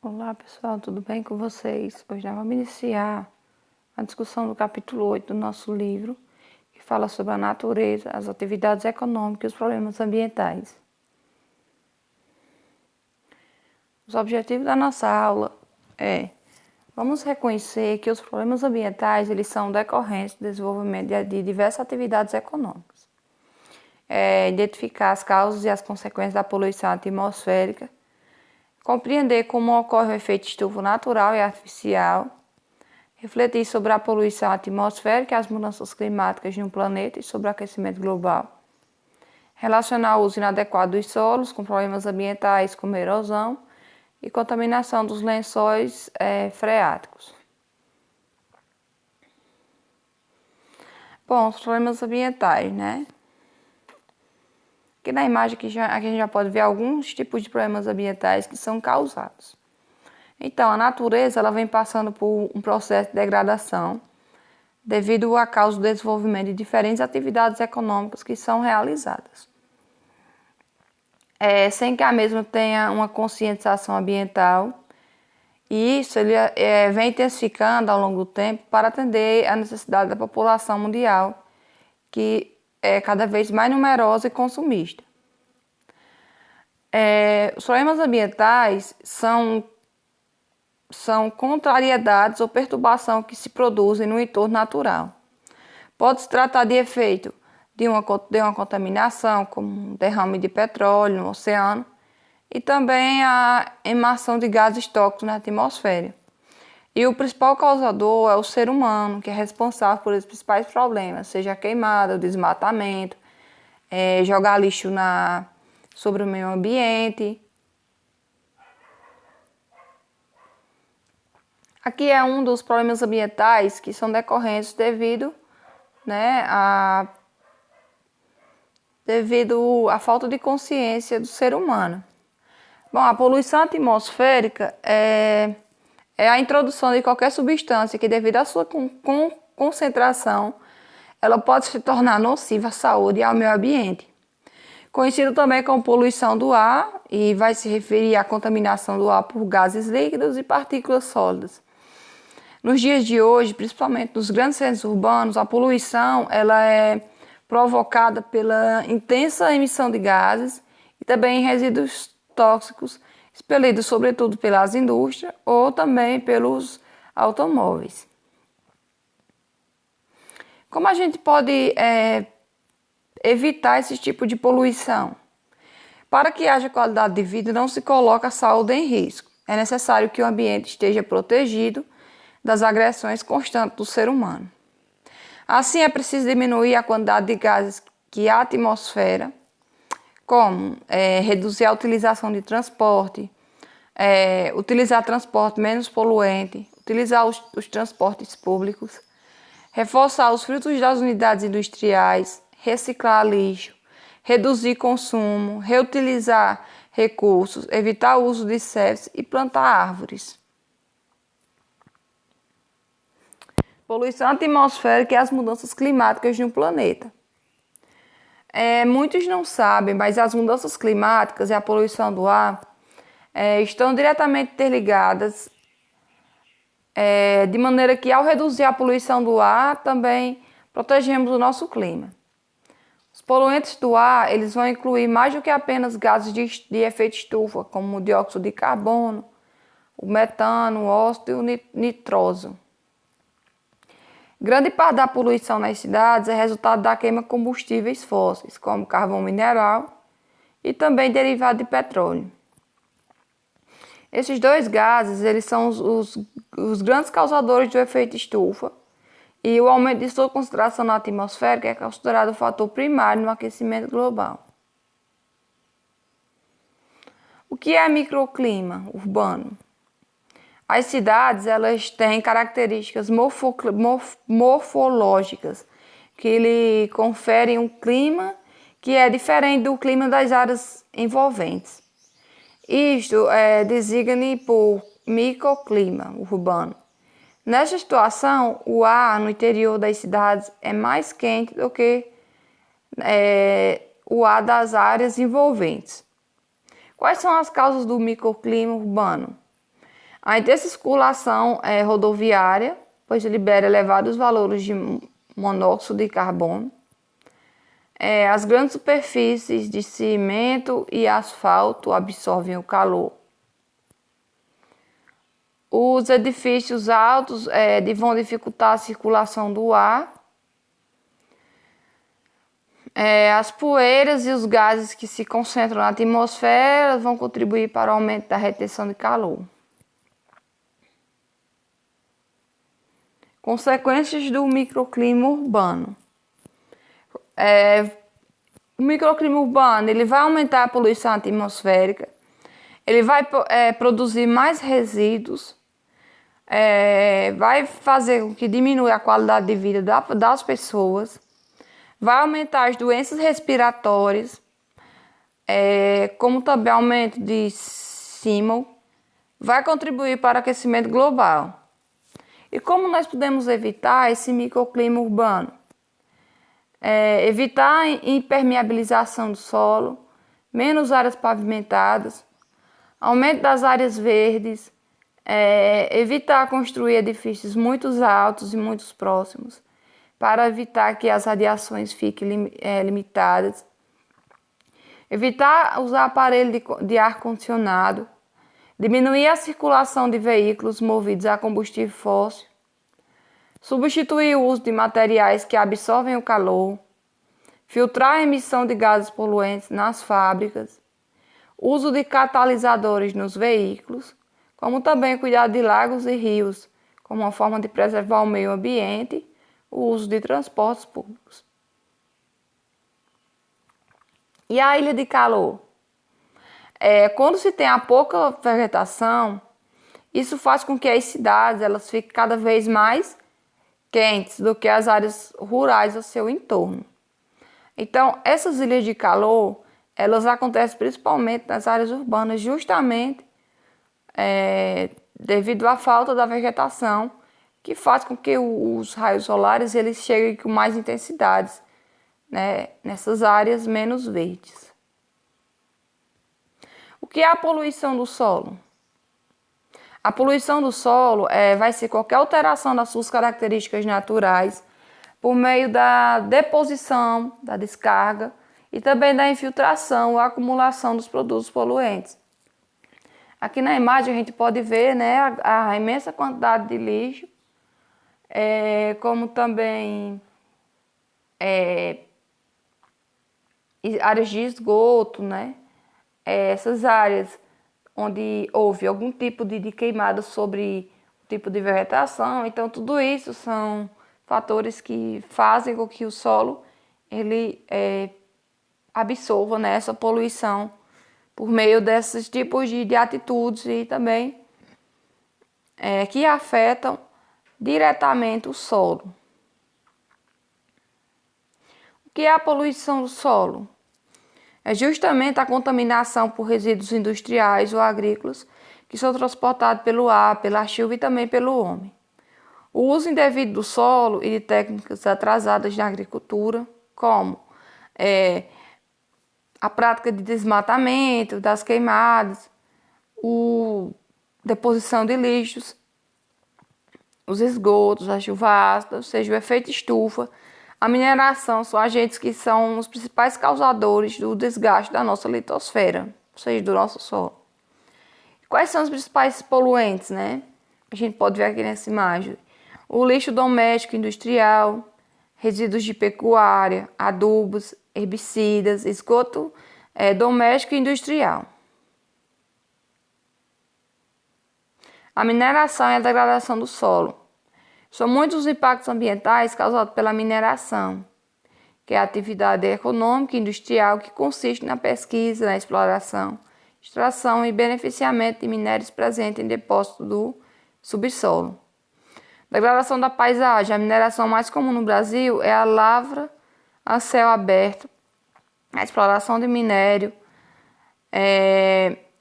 Olá pessoal, tudo bem com vocês? Hoje nós vamos iniciar a discussão do capítulo 8 do nosso livro, que fala sobre a natureza, as atividades econômicas e os problemas ambientais. Os objetivos da nossa aula vamos reconhecer que os problemas ambientais eles são decorrentes do desenvolvimento de diversas atividades econômicas. Identificar as causas e as consequências da poluição atmosférica, compreender como ocorre o efeito estufa natural e artificial, refletir sobre a poluição atmosférica e as mudanças climáticas no planeta e sobre o aquecimento global, relacionar o uso inadequado dos solos com problemas ambientais como erosão e contaminação dos lençóis freáticos. Bom, os problemas ambientais, né? Aqui na imagem aqui a gente já pode ver alguns tipos de problemas ambientais que são causados. Então, a natureza ela vem passando por um processo de degradação devido à causa do desenvolvimento de diferentes atividades econômicas que são realizadas. Sem que a mesma tenha uma conscientização ambiental, e isso ele vem intensificando ao longo do tempo para atender à necessidade da população mundial, que é cada vez mais numerosa e consumista. Os problemas ambientais são contrariedades ou perturbação que se produzem no entorno natural. Pode se tratar de efeito de uma contaminação, como um derrame de petróleo no oceano, e também a emissão de gases tóxicos na atmosfera. E o principal causador é o ser humano, que é responsável por esses principais problemas, seja a queimada, o desmatamento, jogar lixo sobre o meio ambiente. Aqui é um dos problemas ambientais que são decorrentes devido à falta de consciência do ser humano. Bom, a poluição atmosférica é a introdução de qualquer substância que, devido à sua concentração, ela pode se tornar nociva à saúde e ao meio ambiente. Conhecido também como poluição do ar, e vai se referir à contaminação do ar por gases líquidos e partículas sólidas. Nos dias de hoje, principalmente nos grandes centros urbanos, a poluição ela é provocada pela intensa emissão de gases e também resíduos tóxicos expelidos sobretudo pelas indústrias ou também pelos automóveis. Como a gente pode evitar esse tipo de poluição? Para que haja qualidade de vida, não se coloca a saúde em risco. É necessário que o ambiente esteja protegido das agressões constantes do ser humano. Assim, é preciso diminuir a quantidade de gases que a atmosfera, como reduzir a utilização de transporte, utilizar transporte menos poluente, utilizar os transportes públicos, reforçar os filtros das unidades industriais, reciclar lixo, reduzir consumo, reutilizar recursos, evitar o uso de CEFs e plantar árvores. Poluição atmosférica e as mudanças climáticas no planeta. Muitos não sabem, mas as mudanças climáticas e a poluição do ar estão diretamente interligadas, de maneira que, ao reduzir a poluição do ar, também protegemos o nosso clima. Os poluentes do ar eles vão incluir mais do que apenas gases de efeito estufa, como o dióxido de carbono, o metano, o óxido e o nitroso. Grande parte da poluição nas cidades é resultado da queima de combustíveis fósseis, como carvão mineral e também derivado de petróleo. Esses dois gases eles são os grandes causadores do efeito estufa, e o aumento de sua concentração na atmosfera é considerado o fator primário no aquecimento global. O que é microclima urbano? As cidades elas têm características morfológicas que lhe conferem um clima que é diferente do clima das áreas envolventes. Isto designa por microclima urbano. Nesta situação, o ar no interior das cidades é mais quente do que o ar das áreas envolventes. Quais são as causas do microclima urbano? A intensa circulação rodoviária, pois libera elevados valores de monóxido de carbono. As grandes superfícies de cimento e asfalto absorvem o calor. Os edifícios altos vão dificultar a circulação do ar. As poeiras e os gases que se concentram na atmosfera vão contribuir para o aumento da retenção de calor. Consequências do microclima urbano. O microclima urbano ele vai aumentar a poluição atmosférica, ele vai produzir mais resíduos, vai fazer com que diminua a qualidade de vida das pessoas, vai aumentar as doenças respiratórias, como também aumento de símil, vai contribuir para o aquecimento global. E como nós podemos evitar esse microclima urbano? Evitar a impermeabilização do solo, menos áreas pavimentadas, aumento das áreas verdes, evitar construir edifícios muito altos e muito próximos, para evitar que as radiações fiquem limitadas, evitar usar aparelho de ar-condicionado, diminuir a circulação de veículos movidos a combustível fóssil, substituir o uso de materiais que absorvem o calor, filtrar a emissão de gases poluentes nas fábricas, uso de catalisadores nos veículos, como também cuidar de lagos e rios, como uma forma de preservar o meio ambiente, o uso de transportes públicos. E a ilha de calor? Quando se tem a pouca vegetação, isso faz com que as cidades elas fiquem cada vez mais quentes do que as áreas rurais ao seu entorno. Então, essas ilhas de calor, elas acontecem principalmente nas áreas urbanas, justamente devido à falta da vegetação, que faz com que os raios solares eles cheguem com mais intensidades, né, nessas áreas menos verdes. O que é a poluição do solo? A poluição do solo vai ser qualquer alteração das suas características naturais por meio da deposição, da descarga e também da infiltração ou acumulação dos produtos poluentes. Aqui na imagem a gente pode ver, né, a imensa quantidade de lixo, como também áreas de esgoto, né? Essas áreas onde houve algum tipo de queimada sobre o tipo de vegetação. Então, tudo isso são fatores que fazem com que o solo ele absorva, né, essa poluição por meio desses tipos de atitudes e também que afetam diretamente o solo. O que é a poluição do solo? É justamente a contaminação por resíduos industriais ou agrícolas que são transportados pelo ar, pela chuva e também pelo homem. O uso indevido do solo e de técnicas atrasadas na agricultura, como a prática de desmatamento, das queimadas, a deposição de lixos, os esgotos, a chuva ácida, ou seja, o efeito estufa, a mineração são agentes que são os principais causadores do desgaste da nossa litosfera, ou seja, do nosso solo. Quais são os principais poluentes, né? A gente pode ver aqui nessa imagem. O lixo doméstico industrial, resíduos de pecuária, adubos, herbicidas, esgoto doméstico e industrial. A mineração e a degradação do solo. São muitos os impactos ambientais causados pela mineração, que é a atividade econômica e industrial que consiste na pesquisa, na exploração, extração e beneficiamento de minérios presentes em depósitos do subsolo. Degradação da paisagem. A mineração mais comum no Brasil é a lavra a céu aberto, a exploração de minério,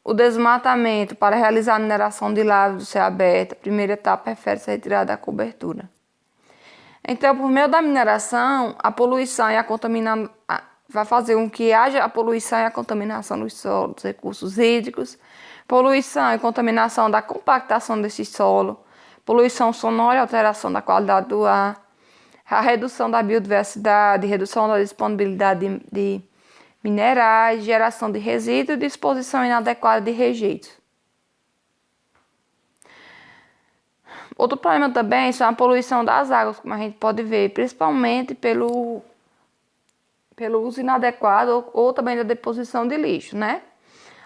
o desmatamento para realizar a mineração de lavra do céu aberto. A primeira etapa refere-se à retirada da cobertura. Então, por meio da mineração, a poluição e a contaminação vai fazer com que haja a poluição e a contaminação dos solos, dos recursos hídricos, Poluição e contaminação da compactação desse solo, poluição sonora e alteração da qualidade do ar, a redução da biodiversidade, redução da disponibilidade de minerais, geração de resíduos e disposição inadequada de rejeitos. Outro problema também são a poluição das águas, como a gente pode ver, principalmente pelo uso inadequado ou também da deposição de lixo, né?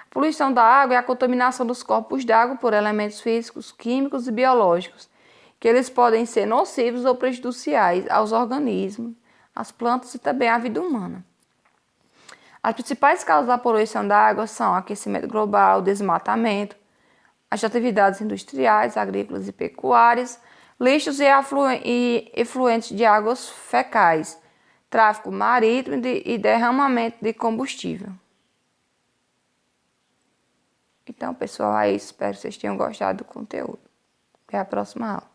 A poluição da água é a contaminação dos corpos d'água por elementos físicos, químicos e biológicos, que eles podem ser nocivos ou prejudiciais aos organismos, às plantas e também à vida humana. As principais causas da poluição da água são aquecimento global, desmatamento, as atividades industriais, agrícolas e pecuárias, lixos e efluentes de águas fecais, tráfego marítimo e derramamento de combustível. Então, pessoal, é isso. Espero que vocês tenham gostado do conteúdo. Até a próxima aula.